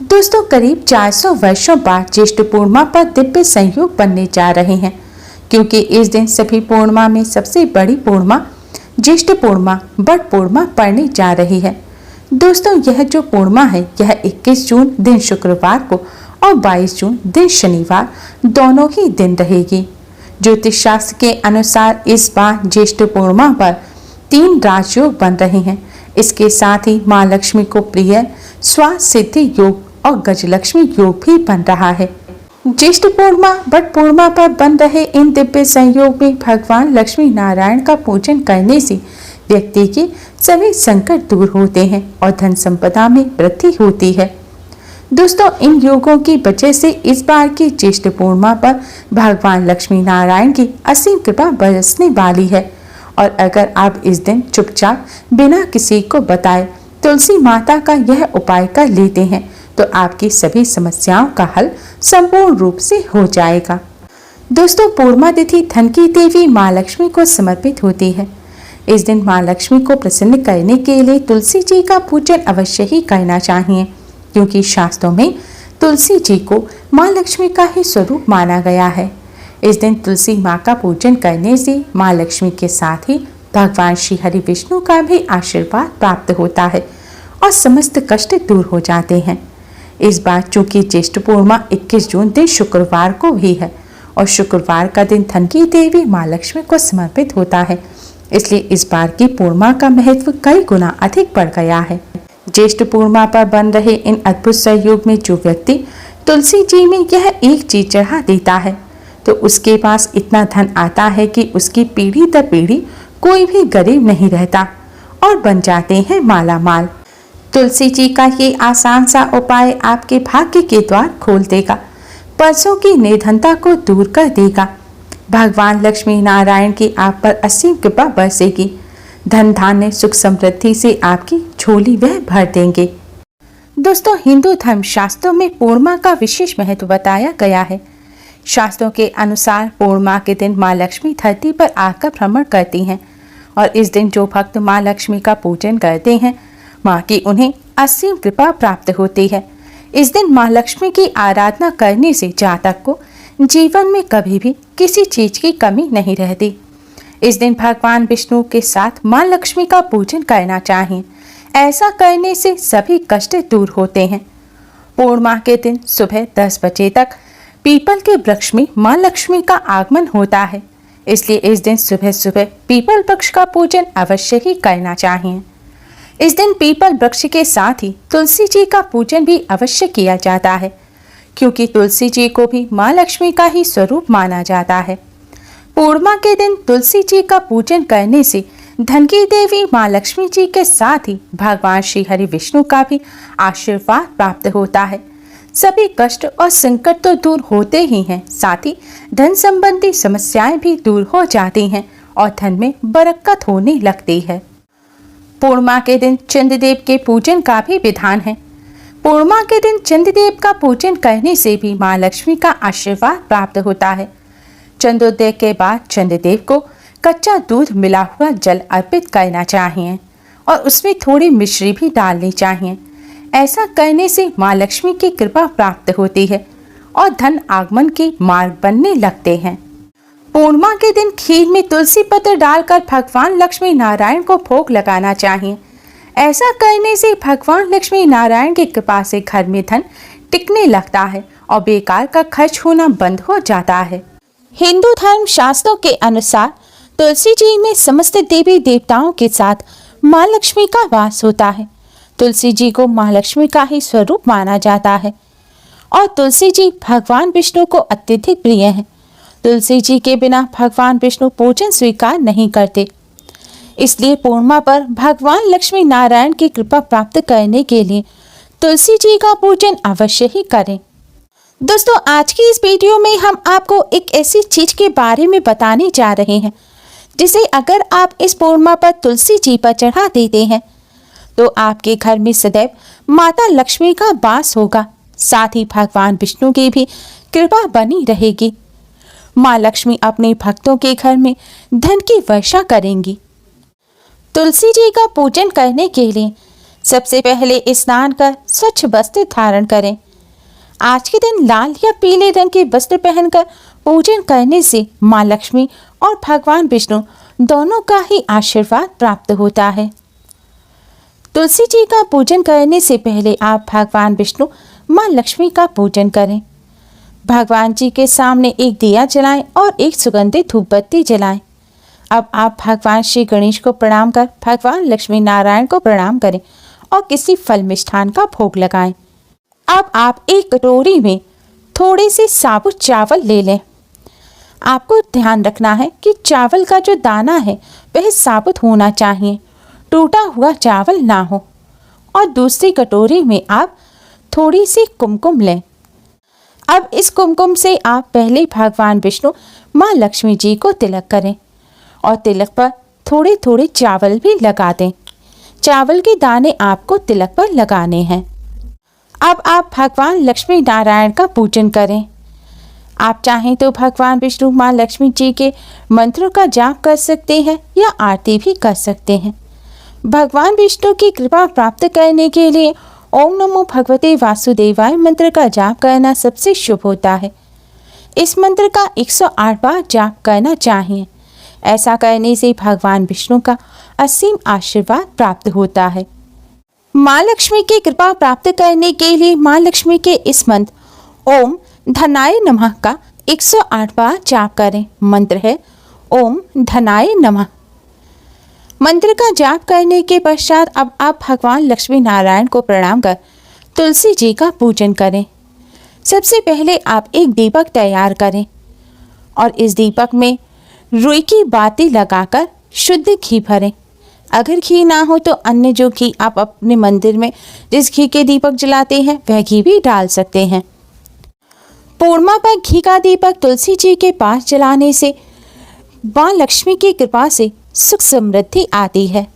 दोस्तों, करीब 400 वर्षों बाद ज्येष्ठ पूर्णिमा पर दिव्य संयोग बनने जा रहे हैं, क्योंकि इस दिन सभी पूर्णिमा में सबसे बड़ी पूर्णिमा ज्येष्ठ पूर्णिमा बड़ पूर्णिमा पड़ने जा रही है। दोस्तों, यह जो पूर्णिमा है यह 21 जून दिन शुक्रवार को और 22 जून दिन शनिवार दोनों ही दिन रहेगी। ज्योतिष शास्त्र के अनुसार इस बार ज्येष्ठ पूर्णिमा पर 3 राजयोग बन रहे हैं। इसके साथ ही माँ लक्ष्मी को प्रिय स्वास्थ्य सिद्धि योग और गजलक्ष्मी योग भी बन रहा है। ज्येष्ठ पूर्णिमा बड़ पूर्णिमा पर बन रहे इन दिव्य संयोग में भगवान लक्ष्मी नारायण का पूजन करने से व्यक्ति के सभी संकट दूर होते हैं और धन संपदा में वृद्धि होती है। दोस्तों, इन योगों की वजह से इस बार की ज्येष्ठ पूर्णिमा पर भगवान लक्ष्मी नारायण की असीम कृपा बरसने वाली है। और अगर आप इस दिन चुपचाप बिना किसी को बताए तुलसी माता का यह उपाय कर लेते हैं तो आपकी सभी समस्याओं का हल संपूर्ण रूप से हो जाएगा। दोस्तों, पूर्णिमा तिथि धन की देवी माँ लक्ष्मी को समर्पित होती है। इस दिन माँ लक्ष्मी को प्रसन्न करने के लिए तुलसी जी का पूजन अवश्य ही करना चाहिए, क्योंकि शास्त्रों में तुलसी जी को माँ लक्ष्मी का ही स्वरूप माना गया है। इस दिन तुलसी माँ का पूजन करने से माँ लक्ष्मी के साथ ही भगवान श्री हरि विष्णु का भी आशीर्वाद प्राप्त होता है और समस्त कष्ट दूर हो जाते हैं। इस बार चूंकि ज्येष्ठ पूर्णिमा 21 जून दिन शुक्रवार को भी है और शुक्रवार का दिन धन की देवी माँ लक्ष्मी को समर्पित होता है, इसलिए इस बार की पूर्णिमा का महत्व कई गुना अधिक बढ़ गया है। ज्येष्ठ पूर्णिमा पर बन रहे इन अद्भुत संयोग में जो व्यक्ति तुलसी जी में यह एक चीज चढ़ा देता है तो उसके पास इतना धन आता है कि उसकी पीढ़ी दर पीढ़ी कोई भी गरीब नहीं रहता और बन जाते हैं माला माल। तुलसी जी का ये आसान सा उपाय आपके भाग्य के द्वार खोल देगा, पैसों की निर्धनता को दूर कर देगा। भगवान लक्ष्मी नारायण की आप पर असीम कृपा बरसेगी। धन धान्य सुख समृद्धि से आपकी झोली वह भर देंगे। दोस्तों, हिंदू धर्म शास्त्रों में पूर्णिमा का विशेष महत्व बताया गया है। शास्त्रों के अनुसार पूर्णिमा के दिन माँ लक्ष्मी धरती पर आकर भ्रमण करती हैं और इस दिन जो भक्त माँ लक्ष्मी का पूजन करते हैं माँ की उन्हें असीम कृपा प्राप्त होती है। इस दिन माँ लक्ष्मी की आराधना करने से जातक को जीवन में कभी भी किसी चीज की कमी नहीं रहती। इस दिन भगवान विष्णु के साथ माँ लक्ष्मी का पूजन करना चाहिए। ऐसा करने से सभी कष्ट दूर होते हैं। पूर्णिमा के दिन सुबह 10 बजे तक पीपल के वृक्ष में माँ लक्ष्मी का आगमन होता है, इसलिए इस दिन सुबह सुबह पीपल वृक्ष का पूजन अवश्य ही करना चाहिए। इस दिन पीपल वृक्ष के साथ ही तुलसी जी का पूजन भी अवश्य किया जाता है, क्योंकि तुलसी जी को भी माँ लक्ष्मी का ही स्वरूप माना जाता है। पूर्णिमा के दिन तुलसी जी का पूजन करने से धन की देवी माँ लक्ष्मी जी के साथ ही भगवान श्री हरि विष्णु का भी आशीर्वाद प्राप्त होता है। सभी कष्ट और संकट तो दूर होते ही हैं, साथ ही धन संबंधी समस्याएं भी दूर हो जाती हैं और धन में बरकत होने लगती है। पूर्णिमा के दिन चंद्रदेव के पूजन का भी विधान है। पूर्णिमा के दिन चंद्रदेव का पूजन करने से भी माँ लक्ष्मी का आशीर्वाद प्राप्त होता है। चंद्रोदय के बाद चंद्रदेव को कच्चा दूध मिला हुआ जल अर्पित करना चाहिए और उसमें थोड़ी मिश्री भी डालनी चाहिए। ऐसा करने से माँ लक्ष्मी की कृपा प्राप्त होती है और धन आगमन के मार्ग बनने लगते हैं। पूर्णिमा के दिन खीर में तुलसी पत्र डालकर भगवान लक्ष्मी नारायण को भोग लगाना चाहिए। ऐसा करने से भगवान लक्ष्मी नारायण की कृपा से घर में धन टिकने लगता है और बेकार का खर्च होना बंद हो जाता है। हिंदू धर्म शास्त्रों के अनुसार तुलसी जी में समस्त देवी देवताओं के साथ माँ लक्ष्मी का वास होता है। तुलसी जी को माँ लक्ष्मी का ही स्वरूप माना जाता है और तुलसी जी भगवान विष्णु को अत्यधिक प्रिय हैं। तुलसी जी के बिना भगवान विष्णु पूजन स्वीकार नहीं करते, इसलिए पूर्णिमा पर भगवान लक्ष्मी नारायण की कृपा प्राप्त करने के लिए तुलसी जी का पूजन अवश्य ही करें। दोस्तों, आज की इस वीडियो में हम आपको एक ऐसी चीज के बारे में बताने जा रहे हैं जिसे अगर आप इस पूर्णिमा पर तुलसी जी पर चढ़ा देते हैं तो आपके घर में सदैव माता लक्ष्मी का वास होगा, साथ ही भगवान विष्णु की भी कृपा बनी रहेगी। माँ लक्ष्मी अपने भक्तों के घर में धन की वर्षा करेंगी। तुलसी जी का पूजन करने के लिए सबसे पहले स्नान कर स्वच्छ वस्त्र धारण करें। आज के दिन लाल या पीले रंग के वस्त्र पहनकर पूजन करने से माँ लक्ष्मी और भगवान विष्णु दोनों का ही आशीर्वाद प्राप्त होता है। तुलसी जी का पूजन करने से पहले आप भगवान विष्णु, माँ लक्ष्मी का पूजन करें। भगवान जी के सामने एक दिया जलाएं और एक सुगंधित धूप बत्ती जलाएं। अब आप भगवान श्री गणेश को प्रणाम कर भगवान लक्ष्मी नारायण को प्रणाम करें और किसी फल मिष्ठान का भोग लगाएं। अब आप एक कटोरी में थोड़े से साबुत चावल ले लें। आपको ध्यान रखना है कि चावल का जो दाना है वह साबुत होना चाहिए, टूटा हुआ चावल ना हो। और दूसरी कटोरी में आप थोड़ी सी कुमकुम लें। अब इस कुमकुम से आप पहले भगवान विष्णु, माँ लक्ष्मी जी को तिलक करें और तिलक पर थोड़े थोड़े चावल भी लगा दें। चावल के दाने आपको तिलक पर लगाने हैं। अब आप भगवान लक्ष्मी नारायण का पूजन करें। आप चाहें तो भगवान विष्णु, माँ लक्ष्मी जी के मंत्रों का जाप कर सकते हैं या आरती भी कर सकते हैं। भगवान विष्णु की कृपा प्राप्त करने के लिए ओम नमो भगवते वासुदेवाय मंत्र का जाप करना सबसे शुभ होता है। इस मंत्र का 108 बार जाप करना चाहिए। ऐसा करने से भगवान विष्णु का असीम आशीर्वाद प्राप्त होता है। माँ लक्ष्मी की कृपा प्राप्त करने के लिए माँ लक्ष्मी के इस मंत्र ओम धनाय नमः का 108 बार जाप करें। मंत्र है ओम धनाय नमः। मंत्र का जाप करने के पश्चात अब आप भगवान लक्ष्मी नारायण को प्रणाम कर तुलसी जी का पूजन करें। सबसे पहले आप एक दीपक तैयार करें और इस दीपक में रुई की बाती लगाकर शुद्ध घी भरें। अगर घी ना हो तो अन्य जो घी आप अपने मंदिर में जिस घी के दीपक जलाते हैं वह घी भी डाल सकते हैं। पूर्णिमा पर घी का दीपक तुलसी जी के पास जलाने से माँ लक्ष्मी की कृपा से सुख समृद्धि आती है।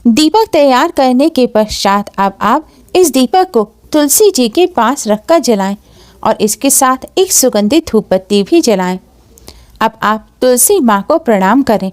दीपक तैयार करने के पश्चात अब आप इस दीपक को तुलसी जी के पास रखकर जलाएं और इसके साथ एक सुगंधित धूप बत्ती भी जलाएं। अब आप तुलसी माँ को प्रणाम करें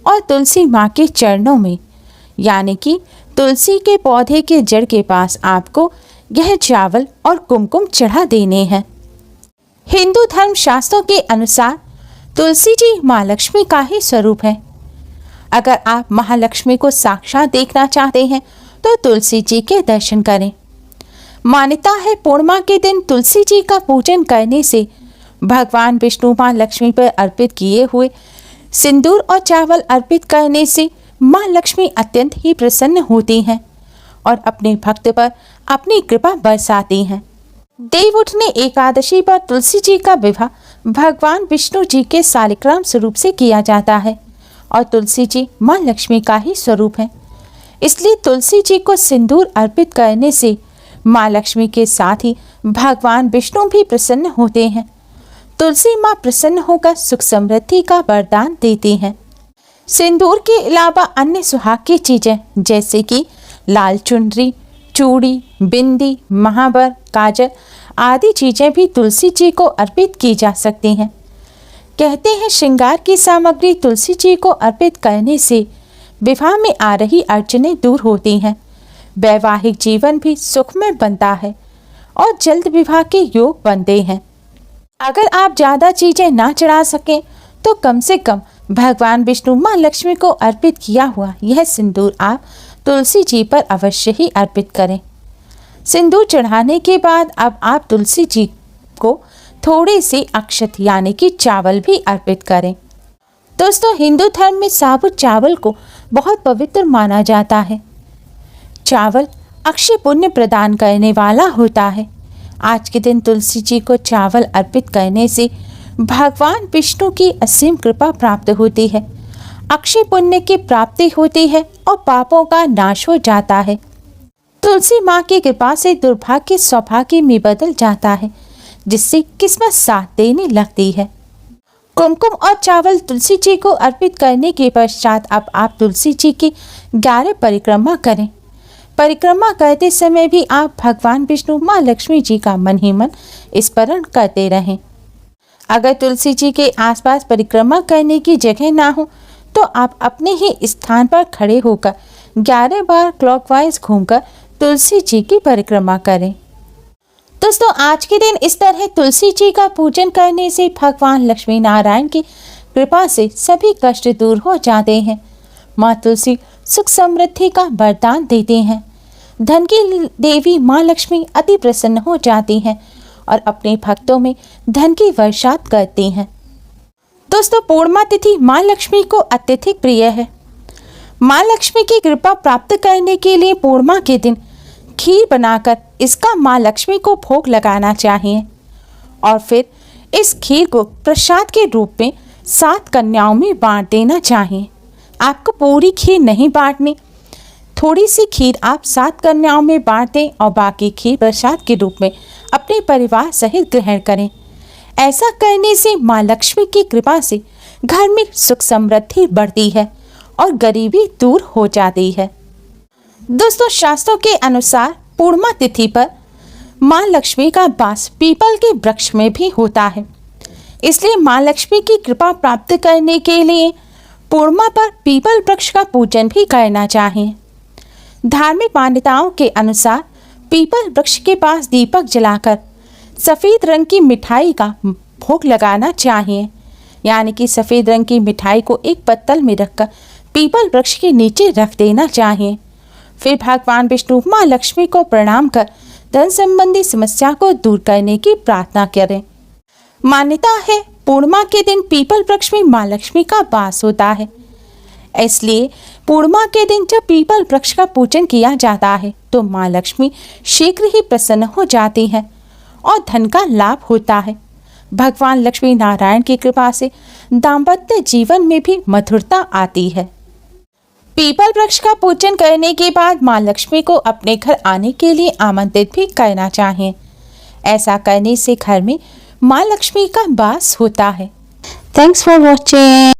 और तुलसी माँ के चरणों में यानी कि तुलसी के पौधे के जड़ के पास आपको यह चावल और कुमकुम चढ़ा देने हैं। हिंदू धर्म शास्त्रों के अनुसार तुलसी जी माँ लक्ष्मी का ही स्वरूप है। अगर आप महालक्ष्मी को साक्षात देखना चाहते हैं तो तुलसी जी के दर्शन करें। मान्यता है पूर्णिमा के दिन तुलसी जी का पूजन करने से भगवान विष्णु, माँ लक्ष्मी पर अर्पित किए हुए सिंदूर और चावल अर्पित करने से माँ लक्ष्मी अत्यंत ही प्रसन्न होती हैं और अपने भक्त पर अपनी कृपा बरसाती हैं। देव उठनी एकादशी पर तुलसी जी का विवाह भगवान विष्णु जी के शालिग्राम स्वरूप से किया जाता है और तुलसी जी माँ लक्ष्मी का ही स्वरूप है। इसलिए तुलसी जी को सिंदूर अर्पित करने से माँ लक्ष्मी के साथ ही भगवान विष्णु भी प्रसन्न होते हैं। तुलसी माँ प्रसन्न होकर सुख समृद्धि का वरदान देती हैं। सिंदूर के अलावा अन्य सुहाग की चीजें जैसे कि लाल चुनरी, चूड़ी, बिंदी, महावर, काजल आदि चीजें भी तुलसी जी को अर्पित की जा सकती हैं। कहते हैं श्रृंगार की सामग्री तुलसी जी को अर्पित करने से विवाह में आ रही अड़चनें दूर होती हैं, वैवाहिक जीवन भी सुखमय बनता है और जल्द विवाह के योग बनते हैं। अगर आप ज़्यादा चीज़ें ना चढ़ा सकें तो कम से कम भगवान विष्णु, माँ लक्ष्मी को अर्पित किया हुआ यह सिंदूर आप तुलसी जी पर अवश्य ही अर्पित करें। सिंदूर चढ़ाने के बाद अब आप तुलसी जी को थोड़े से अक्षत यानी कि चावल भी अर्पित करें। दोस्तों, हिंदू धर्म में साबुत चावल को बहुत पवित्र माना जाता है। चावल अक्षय पुण्य प्रदान करने वाला होता है। आज के दिन तुलसी जी को चावल अर्पित करने से भगवान विष्णु की असीम कृपा प्राप्त होती है, अक्षय पुण्य की प्राप्ति होती है और पापों का नाश हो जाता है। तुलसी माँ की कृपा से दुर्भाग्य सौभाग्य में बदल जाता है, जिससे किस्मत साथ देने लगती है। कुमकुम और चावल तुलसी जी को अर्पित करने के पश्चात अब आप तुलसी जी की 11 परिक्रमा करें। परिक्रमा करते समय भी आप भगवान विष्णु, माँ लक्ष्मी जी का मन ही मन स्मरण करते रहें। अगर तुलसी जी के आसपास परिक्रमा करने की जगह ना हो तो आप अपने ही स्थान पर खड़े होकर 11 बार क्लॉकवाइज घूमकर तुलसी जी की परिक्रमा करें। दोस्तों, आज के दिन इस तरह तुलसी जी का पूजन करने से भगवान लक्ष्मी नारायण की कृपा से सभी कष्ट दूर हो जाते हैं। माँ तुलसी सुख समृद्धि का वरदान देते हैं। धन की देवी माँ लक्ष्मी अति प्रसन्न हो जाती हैं और अपने भक्तों में धन की वर्षात करती हैं। दोस्तों, पूर्णिमा तिथि माँ लक्ष्मी को अत्यधिक प्रिय है। माँ लक्ष्मी की कृपा प्राप्त करने के लिए पूर्णिमा के दिन खीर बनाकर इसका माँ लक्ष्मी को भोग लगाना चाहिए और फिर इस खीर को प्रसाद के रूप में 7 कन्याओं में बांट देना चाहिए। आपको पूरी खीर नहीं बांटनी, थोड़ी सी खीर आप 7 कन्याओं में बांट दें और बाकी खीर प्रसाद के रूप में अपने परिवार सहित ग्रहण करें। ऐसा करने से माँ लक्ष्मी की कृपा से घर में सुख समृद्धि बढ़ती है और गरीबी दूर हो जाती है। दोस्तों, शास्त्रों के अनुसार पूर्णिमा तिथि पर माँ लक्ष्मी का वास पीपल के वृक्ष में भी होता है। इसलिए माँ लक्ष्मी की कृपा प्राप्त करने के लिए पूर्णिमा पर पीपल वृक्ष का पूजन भी करना चाहिए। धार्मिक मान्यताओं के अनुसार पीपल वृक्ष के पास दीपक जलाकर सफ़ेद रंग की मिठाई का भोग लगाना चाहिए। यानी कि सफ़ेद रंग की मिठाई को एक पत्तल में रखकर पीपल वृक्ष के नीचे रख देना चाहिए। फिर भगवान विष्णु माँ लक्ष्मी को प्रणाम कर धन संबंधी समस्या को दूर करने की प्रार्थना करें। मान्यता है पूर्णिमा के दिन पीपल वृक्ष में माँ लक्ष्मी का वास होता है। इसलिए पूर्णिमा के दिन जब पीपल वृक्ष का पूजन किया जाता है तो माँ लक्ष्मी शीघ्र ही प्रसन्न हो जाती है और धन का लाभ होता है। भगवान लक्ष्मी नारायण की कृपा से दाम्पत्य जीवन में भी मधुरता आती है। पीपल वृक्ष का पूजन करने के बाद माँ लक्ष्मी को अपने घर आने के लिए आमंत्रित भी करना चाहिए। ऐसा करने से घर में माँ लक्ष्मी का वास होता है। Thanks for watching.